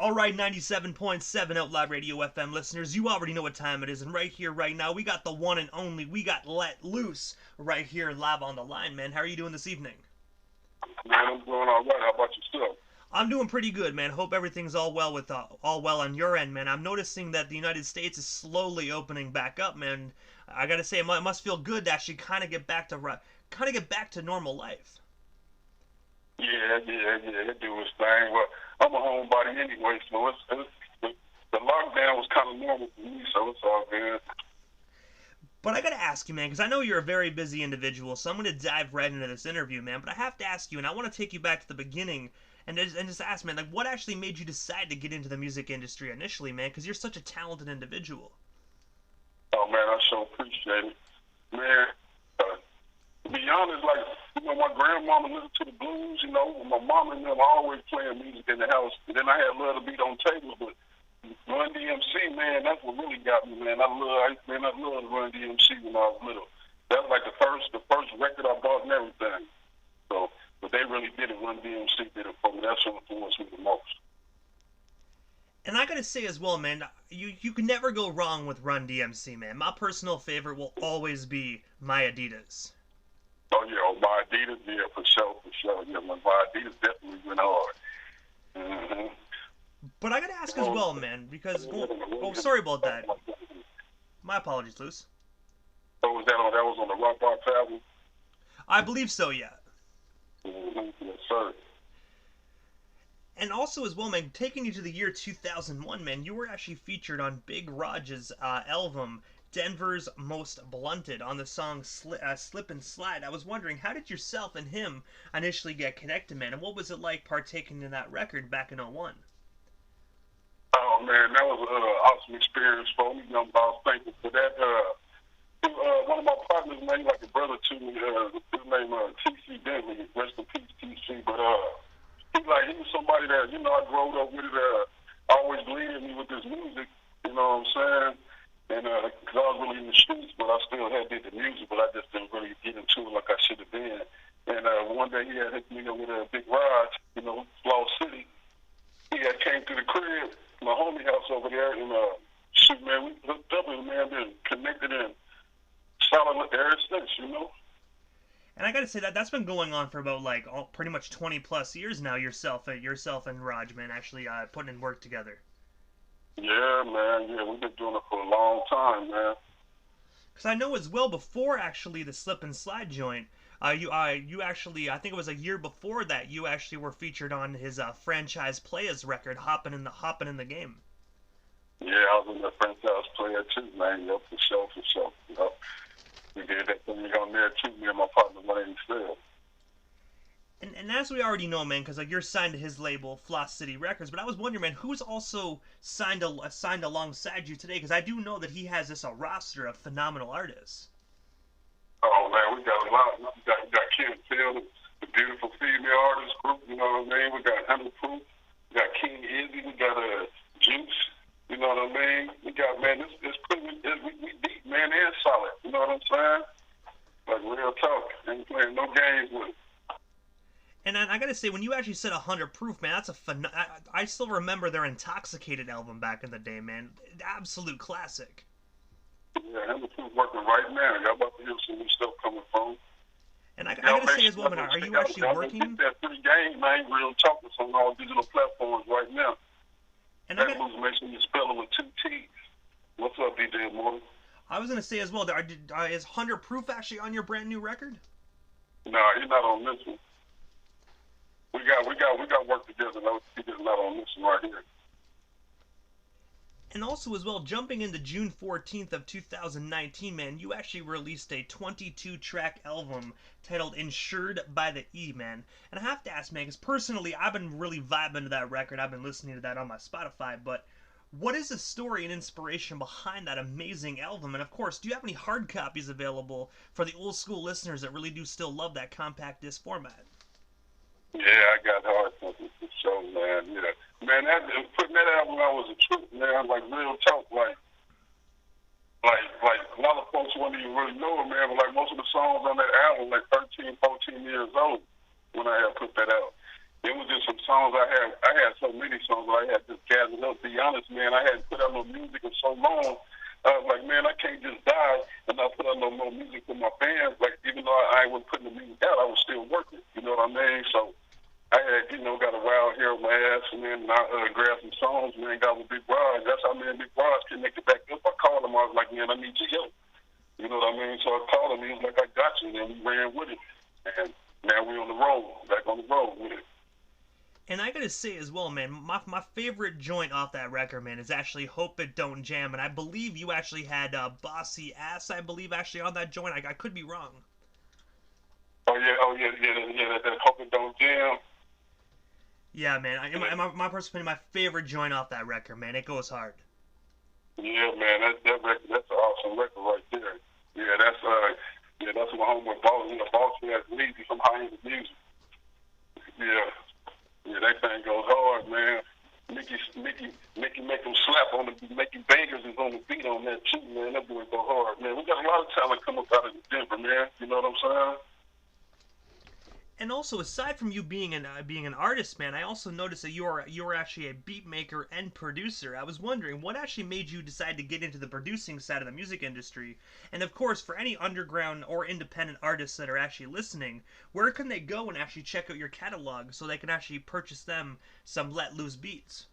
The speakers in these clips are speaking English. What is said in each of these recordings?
All right, 97.7 Outlaw Radio FM listeners, you already know what time it is, and right here, right now, we got the one and only, we got Let Loose right here live on the line, man. How are you doing this evening? Man, I'm doing all right. How about yourself? I'm doing pretty good, man. Hope everything's all well on your end, man. I'm noticing that the United States is slowly opening back up, man. I gotta say, it must feel good to actually kind of get back to normal life. Yeah. It do its thing. Well, I'm a homebody anyway, so the lockdown was kind of normal for me, so it's all good. But I gotta ask you, man, because I know you're a very busy individual, so I'm gonna dive right into this interview, man. But I have to ask you, and I want to take you back to the beginning and just ask, man, like, what actually made you decide to get into the music industry initially, man? Because you're such a talented individual. Oh man, I sure appreciate it, man. To be honest, like my grandmama listened to the blues. My mama and them always playing music in the house. And then I had Love to Beat on tables, but Run DMC, man, that's what really got me, man. I loved Run DMC when I was little. That was like the first record I bought and everything. So, but they really did it. Run DMC did it for me. That's what influenced me the most. And I gotta say as well, man, you can never go wrong with Run DMC, man. My personal favorite will always be My Adidas. Oh yeah, my Adidas, yeah, for sure. Yeah, my Adidas definitely went hard. Mm-hmm. But I gotta ask as well, man, because sorry about that. My apologies, Luce. So was that on the Rock Box album? I believe so, yeah. Mm-hmm. Yes, sir. And also as well, man, taking you to the year 2001, man, you were actually featured on Big Raj's album, Denver's Most Blunted, on the song Slip and Slide. I was wondering, how did yourself and him initially get connected, man? And what was it like partaking in that record back in '01? Oh, man, that was an awesome experience for me. I was thankful for that. One of my partners, man, like a brother to me, his name T.C. Bentley, rest in peace, T.C. But he was somebody that, I grew up with it, always leading me with this music, you know what I'm saying? And because I was really in the streets, but I still did the music, but I just didn't really get into it like I should have been. And one day he had hit me up with a Big Rod, Floss City. He had came to the crib, my homie house over there, and shoot, man, we hooked up and, man, been connected and solid ever since, And I gotta say that's been going on for about pretty much 20 plus years now. Yourself and Raj, man, actually putting in work together. Yeah, man. Yeah, we've been doing it for a long time, man. Because I know as well before actually the Slip and Slide joint, you actually, I think it was a year before that, you actually were featured on his franchise players record, hopping in the game. Yeah, I was in the franchise player too, man. Yep, for sure. Yep. We did that thing on there too, me and my partner Lane Still. And as we already know, man, because you're signed to his label, Floss City Records, but I was wondering, man, who's also signed alongside you today? Because I do know that he has a roster of phenomenal artists. Oh man, we got a lot. We got Kim Taylor, the beautiful female artist group. You know what I mean? We got Hunter Proof. We got King Izzy. We got Juice. You know what I mean? We got, man, it's pretty. We deep, man, and solid. You know what I'm saying? Like real talk. Ain't playing no games with it. And I gotta say, when you actually said 100 Proof, man, that's I still remember their Intoxicated album back in the day, man. Absolute classic. Yeah, 100 Proof working right now. Y'all about to hear some new stuff coming from. And I gotta say as well, man, are you actually working? That free game, man, real talk. It's on all digital platforms right now. And that moves, make sure you spell it with 2 T's. What's up, DJ Morton? I was gonna say as well, is 100 Proof actually on your brand new record? No, he's not on this one. We got work together. No, he's just not on this one right here. And also as well, jumping into June 14th of 2019, man, you actually released a 22-track album titled Insured by the E, man. And I have to ask, man, because personally, I've been really vibing to that record. I've been listening to that on my Spotify, but what is the story and inspiration behind that amazing album? And of course, do you have any hard copies available for the old school listeners that really do still love that compact disc format? Yeah, I got hard copies for sure, man. Yeah. Man, putting that album out was a trip, man. Like real talk, like a lot of folks wouldn't even really know it, man. But like most of the songs on that album, like 13, 14 years old when I had put that out. It was just some songs I had so many songs that I had just gathered up. To be honest, man, I hadn't put out no music in so long. I was like, man, I can't just die and not put out no more music for my fans. Like, even though I wasn't putting the music out, I was still working. You know what I mean? So I had, got a wild hair on my ass, and then I grabbed some songs, man, got with Big Raj. That's how me and Big Raj can make it back up. I called him. I was like, man, I need your help. You know what I mean? So I called him. He was like, I got you. And then we ran with it. And now we're on the road, back on the road with it. And I gotta say as well, man, my favorite joint off that record, man, is actually Hope It Don't Jam. And I believe you actually had Bossy Ass, I believe, actually on that joint. I could be wrong. Oh yeah, that Hope It Don't Jam. Yeah, man. My personal opinion, my favorite joint off that record, man. It goes hard. Yeah, man, that record, that's an awesome record right there. Yeah, that's my homeboy Boss. Boss has Leezy from High End Music. Yeah, that thing goes hard, man. Mickey make them slap on the Mickey Bangers is on the beat on that too, man. That boy go hard, man. We got a lot of talent come up out of Denver, man. You know what I'm saying? And also, aside from you being an artist, man, I also noticed that you are actually a beat maker and producer. I was wondering what actually made you decide to get into the producing side of the music industry. And of course, for any underground or independent artists that are actually listening, where can they go and actually check out your catalog so they can actually purchase them some Let Loose beats?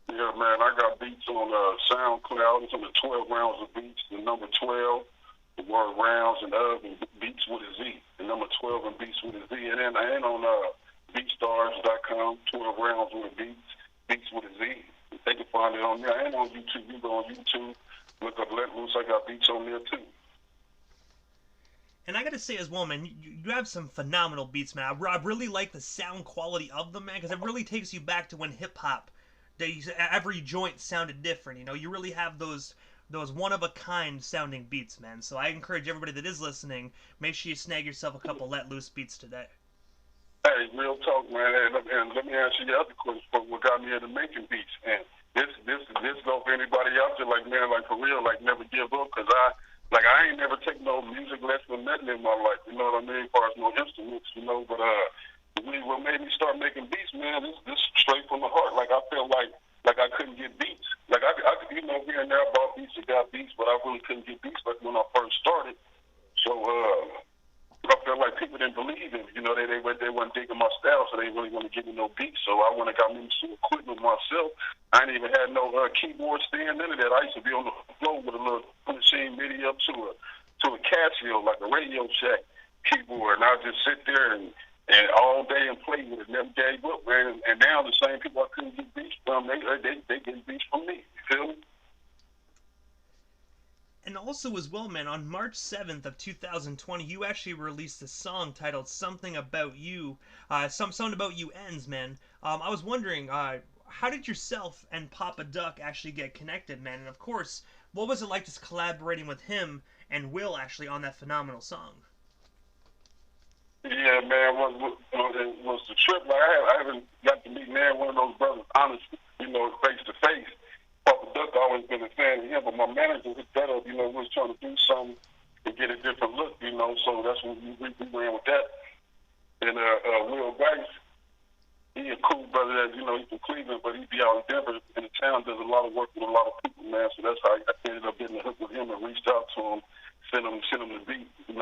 Yeah, man, I got beats on SoundCloud. It's on the 12 rounds of beats, the number 12. The word rounds and beats with a Z. The number 12 and beats with a Z. And then I ain't on beatstars.com, 12 rounds with a beats with a Z. They can find it on there. I ain't on YouTube. You go on YouTube, look up Let Loose. I got beats on there too. And I gotta say as well, man, you have some phenomenal beats, man. I really like the sound quality of them, man, because it really takes you back to when hip-hop, every joint sounded different. You really have those one-of-a-kind sounding beats, man. So I encourage everybody that is listening, make sure you snag yourself a couple Let Loose beats today. Hey, real talk, man. And let me answer your other question for what got me into making beats. And this go for anybody out there, like, man, like, for real, like, never give up, because I ain't never taken no music lesson or nothing in my life, you know what I mean, as far as no instruments, but what made me start making beats, man, this straight from the heart. Like, I felt like I couldn't get beats. Like, I here and there I bought beats and got beats, but I really couldn't get beats like when I first started. So, I felt like people didn't believe in it. They weren't digging my style, so they really want to give me no beats. So I went and got me some equipment myself. I ain't even had no keyboard stand, none of that. I used to be on the floor with a little machine MIDI up to a Casio, like a Radio Shack keyboard, and I'd just sit there and all day and play with it. Never gave up, man. And now the same people I couldn't get beats from, they get beats from me. You feel me? And also as well, man, on March 7th of 2020, you actually released a song titled Something About You. Something About You ends, man. I was wondering, how did yourself and Papa Duck actually get connected, man? And of course, what was it like just collaborating with him and Will actually on that phenomenal song? Yeah, man, it was the trip. Like, I haven't got to meet one of those brothers, honestly, face to face. Papa Duck always been a fan of him, but my manager was better, we was trying to do something to get a different look, so that's when we ran with that. And Will Banks, he a cool brother that, he's from Cleveland, but he be out in Denver in the town, does a lot of work with a lot of people, man, so that's how I ended up getting a hook with him and reached out to him, sent him the beat, He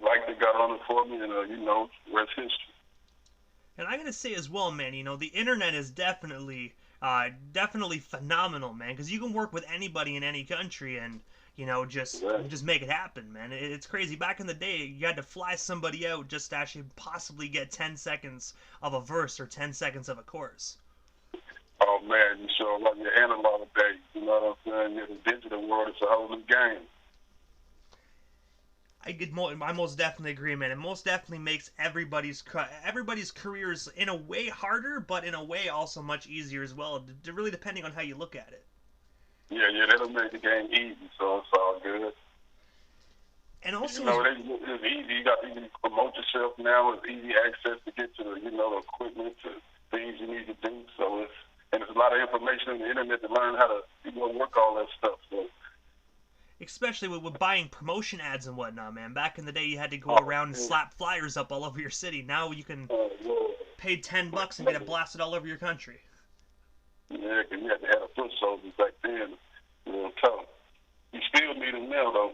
liked it, got on it for me, and, rest history. And I gotta say as well, man, the internet is definitely phenomenal, man, because you can work with anybody in any country and, just make it happen, man. It's crazy. Back in the day, you had to fly somebody out just to actually possibly get 10 seconds of a verse or 10 seconds of a chorus. Oh, man, you sure love your analog days, you know what I'm saying? Yeah, the digital world is a whole new game. I most definitely agree, man. It most definitely makes everybody's careers in a way harder, but in a way also much easier as well. Really depending on how you look at it. Yeah, that'll make the game easy, so it's all good. And also, it's easy. You can promote yourself now. It's easy access to get to the equipment, to things you need to do. So there's a lot of information on the internet to learn how to work all that stuff. So. Especially with buying promotion ads and whatnot, man. Back in the day, you had to go around and slap flyers up all over your city. Now you can paid $10 and get it blasted all over your country. Yeah, because you had to have a foot soldiers back then. Real tough. You still need them now, though.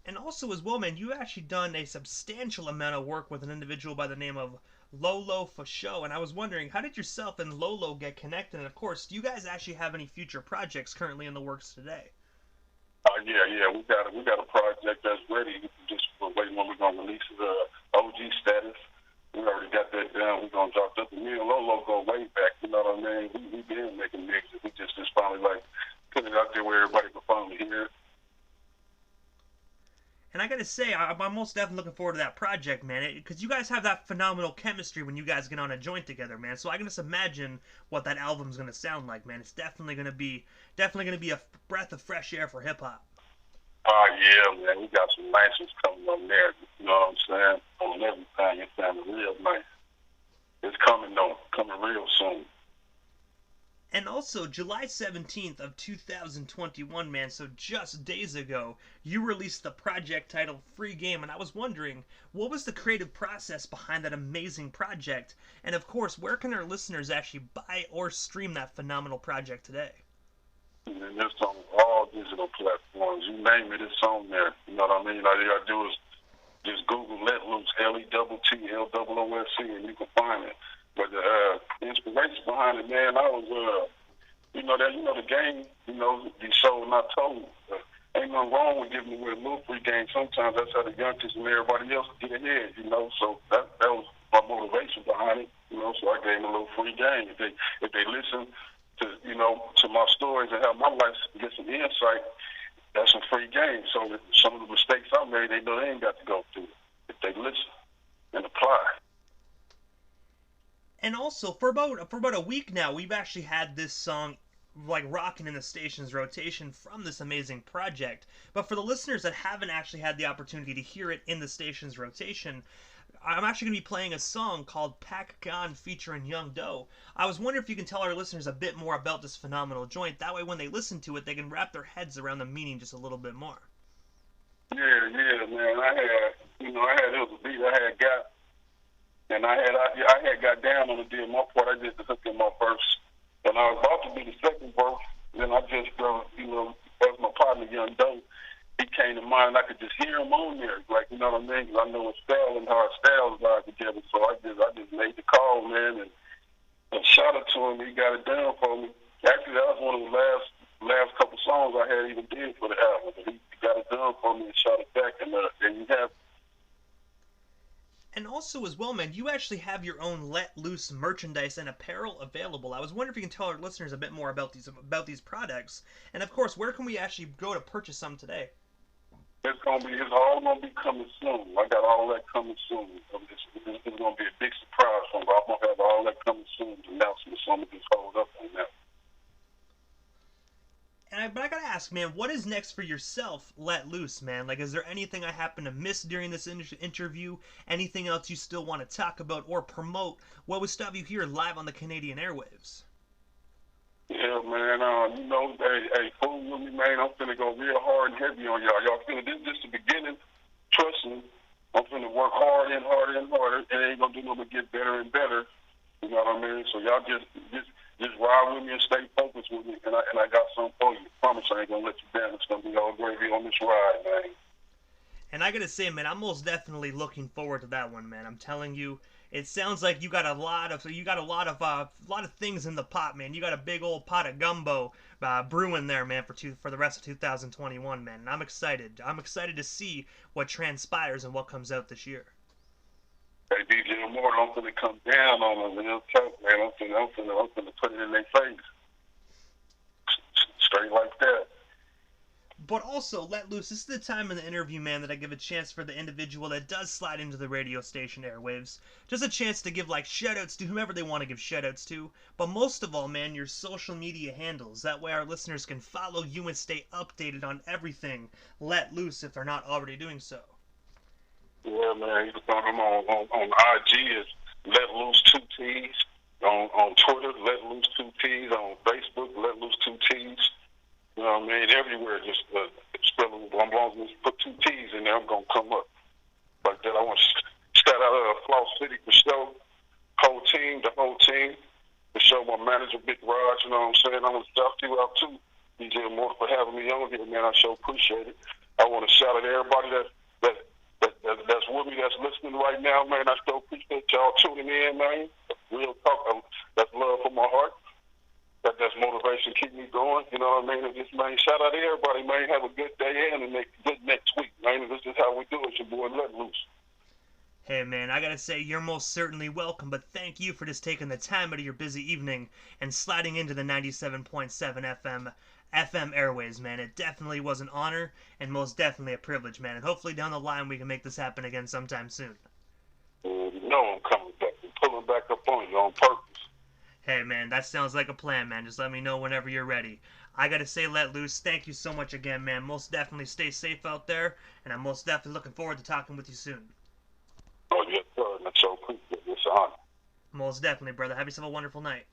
And also as well, man, you've actually done a substantial amount of work with an individual by the name of Lolo for show, and I was wondering, how did yourself and Lolo get connected? And of course, do you guys actually have any future projects currently in the works today? Yeah. We got a project that's ready. Just waiting when we're gonna release the OG status. We already got that down. We're gonna drop that. Me and Lolo go way back. You know what I mean? We been making music. We just finally like put it out there where everybody can finally hear it. And I gotta say, I'm most definitely looking forward to that project, man. Because you guys have that phenomenal chemistry when you guys get on a joint together, man. So I can just imagine what that album's gonna sound like, man. It's definitely gonna be a breath of fresh air for hip hop. Yeah, man. We got some nice ones coming on there. You know what I'm saying? On everything, it's sounding real nice. It's coming though, coming real soon. And also, July 17th of 2021, man, so just days ago, you released the project titled Free Game, and I was wondering, what was the creative process behind that amazing project? And of course, where can our listeners actually buy or stream that phenomenal project today? And it's on all digital platforms. You name it, it's on there. You know what I mean? All you gotta do is just Google Let Loose, LETTLOOSE, and you can find it. But the inspiration behind it, man, I was, the game, be sold, not told. Ain't nothing wrong with giving away a little free game. Sometimes that's how the youngsters and everybody else get ahead, So that was my motivation behind it, So I gave them a little free game. If they listen to my stories and how my life get some insight, that's some free game. So that some of the mistakes I made, they know they ain't got to go through if they listen and apply. And also, for about a week now, we've actually had this song like rocking in the station's rotation from this amazing project. But for the listeners that haven't actually had the opportunity to hear it in the station's rotation, I'm actually going to be playing a song called Pac Gon featuring Young Doe. I was wondering if you can tell our listeners a bit more about this phenomenal joint. That way when they listen to it, they can wrap their heads around the meaning just a little bit more. Yeah, man. It was a beat I had got. And I had got down on the deal. My part, I just hooked in my verse. And I was about to do the second verse. Then I just, as my partner, Young Doe, he came to mind. I could just hear him on there. Like, you know what I mean? Because I know his style and how our styles are together. So I just made the call, man, and shot it to him. He got it down for me. Actually, that was one of the last couple songs I had even did for the album. He got it done for me and shot it back. And there you have it. And also as well, man, you actually have your own Let Loose merchandise and apparel available. I was wondering if you can tell our listeners a bit more about these products. And of course, where can we actually go to purchase some today? It's all gonna be coming soon. I got all that coming soon. It's gonna be a big surprise for me. I'm gonna have all that coming soon. Announcement, so I'm gonna just hold up on that. But I gotta ask, man, what is next for yourself, Let Loose, man? Like, is there anything I happen to miss during this interview? Anything else you still want to talk about or promote? What would stop you here live on the Canadian airwaves? Yeah, man. Hey, fool with me, man. I'm finna go real hard and heavy on y'all. Y'all finna, this is just the beginning. Trust me. I'm finna work harder and harder and harder. It ain't gonna do nothing but get better and better. You know what I mean? So y'all just ride with me and stay focused with me, and I got something for you. I promise I ain't gonna let you down. It's gonna be all gravy on this ride, man. And I gotta say, man, I'm most definitely looking forward to that one, man. I'm telling you, it sounds like you got a lot of things in the pot, man. You got a big old pot of gumbo brewing there, man, for the rest of 2021, man. And I'm excited. I'm excited to see what transpires and what comes out this year. Hey, DJ Immortal, I'm finna come down on them real tough, man. I'm finna put it in their face. Straight like that. But also, Let Loose, this is the time in the interview, man, that I give a chance for the individual that does slide into the radio station airwaves. Just a chance to give, shout-outs to whomever they want to give shout-outs to. But most of all, man, your social media handles. That way our listeners can follow you and stay updated on everything Let Loose if they're not already doing so. Yeah, man. You can find them on IG is Let Loose 2 T's. On Twitter, Let Loose 2 T's. On Facebook, Let Loose 2 T's. You know what I mean? Everywhere, just spell them. I'm going to put 2 T's in there. I'm going to come up like that. I want to stay shout out Floss City for sure. The whole team. For sure, my manager, Big Raj, you know what I'm saying? I want to shout you out too, DJ Moore, for having me on here, man. I sure appreciate it. I want to shout out everybody that's with me, that's listening right now, man. I still appreciate y'all tuning in, man. Real talk. That's love from my heart. That's motivation, keep me going. You know what I mean? And just, man, shout out to everybody, man. Have a good day and a good next week, man. This is how we do it. Your boy Lett loose. Hey man, I gotta say, you're most certainly welcome, but thank you for just taking the time out of your busy evening and sliding into the 97.7 FM airways, man. It definitely was an honor and most definitely a privilege, man. And hopefully down the line we can make this happen again sometime soon. You know I'm coming back. I'm pulling back up on you on purpose. Hey man, that sounds like a plan, man. Just let me know whenever you're ready. I gotta say, Let Loose, thank you so much again, man. Most definitely stay safe out there, and I'm most definitely looking forward to talking with you soon. Oh, yes, sir. And I so appreciate it. It's an honor. Most definitely, brother. Have yourself a wonderful night.